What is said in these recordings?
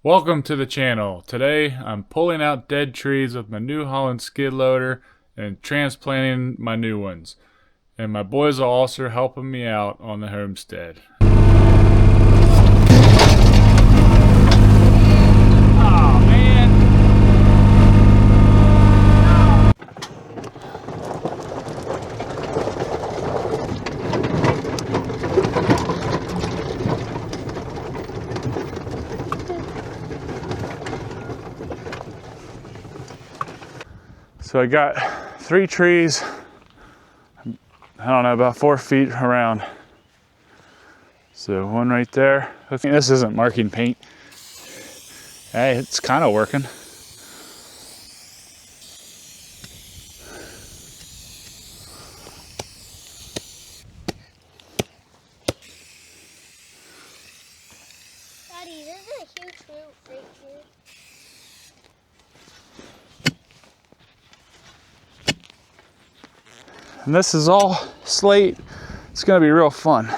Welcome to the channel. Today I'm pulling out dead trees with my New Holland skid loader and transplanting my new ones. And my boys are also helping me out on the homestead. Oh man! So I got 3 trees, I don't know, about 4 feet around. So one right there. This isn't marking paint. Hey, it's kind of working. Daddy, there's a huge root right here. And this is all slate. It's gonna be real fun.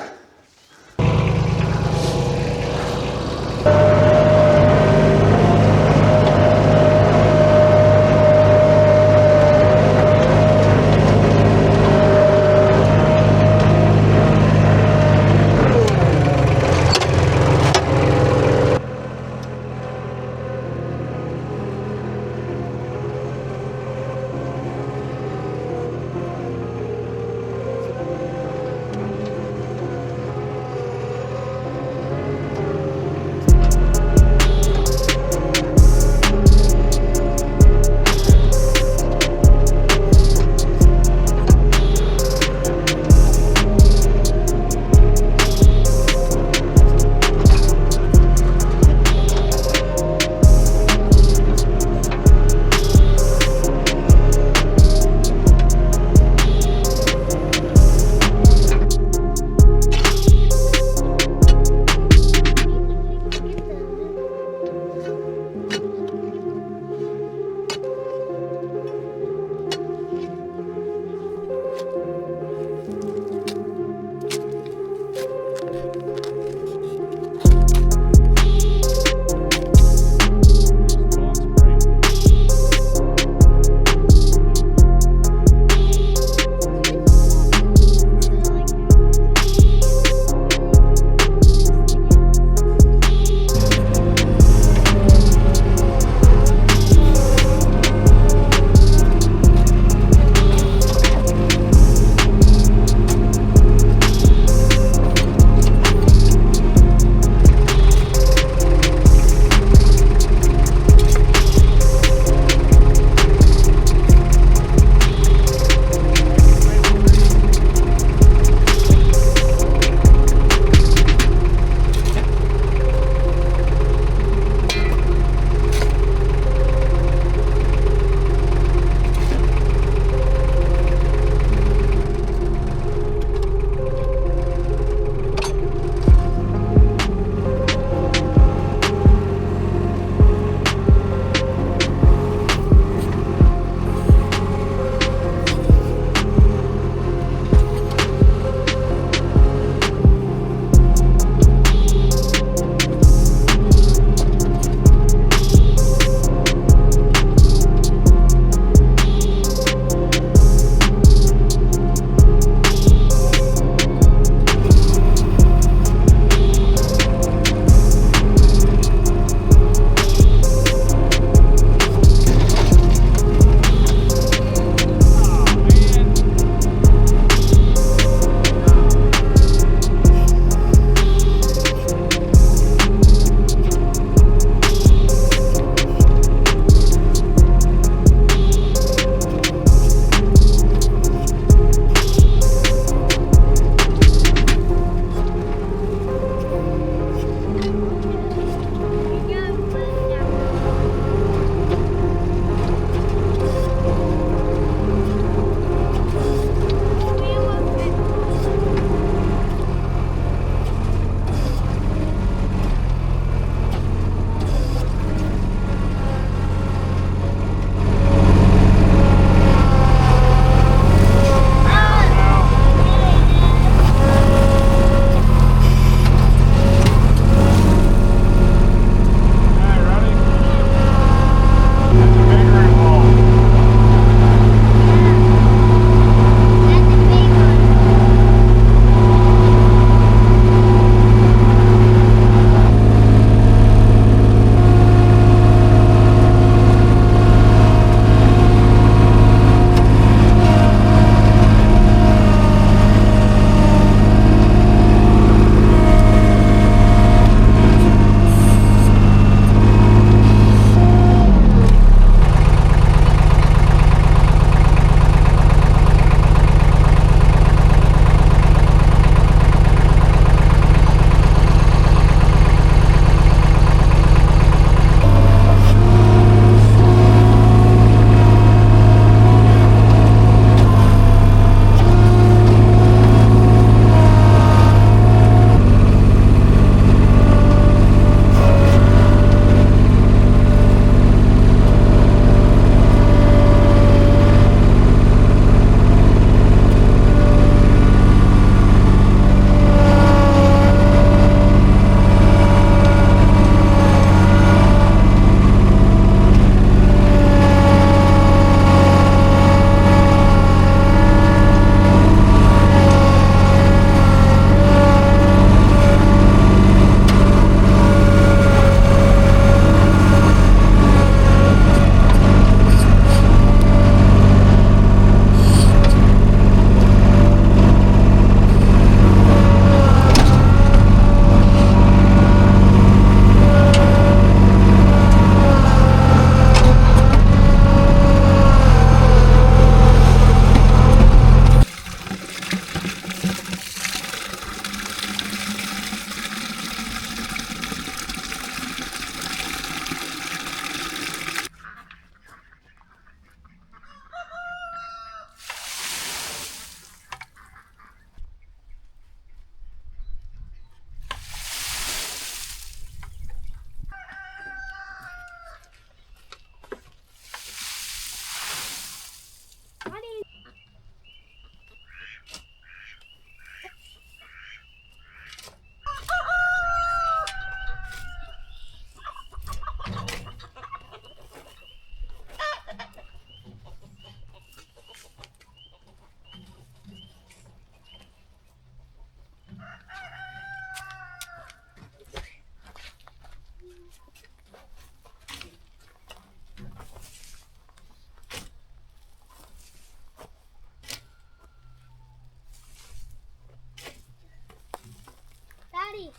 Daddy.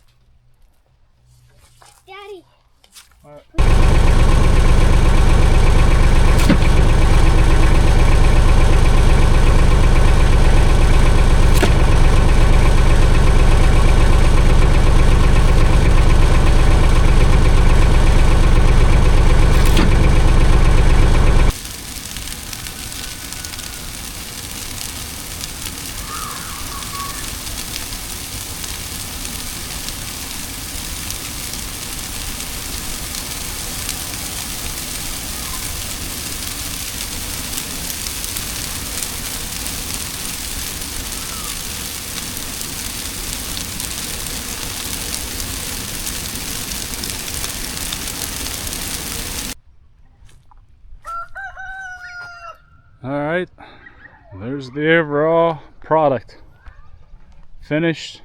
Daddy. What? All right, there's the overall product. Finished,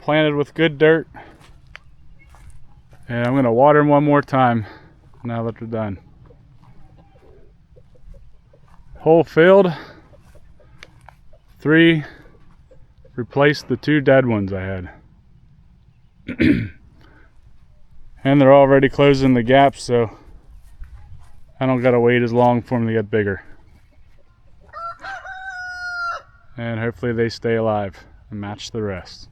planted with good dirt, and I'm gonna water them one more time now that they're done. Whole field, 3 replaced the 2 dead ones I had. And they're already closing the gaps, so I don't gotta wait as long for them to get bigger. And hopefully they stay alive and match the rest.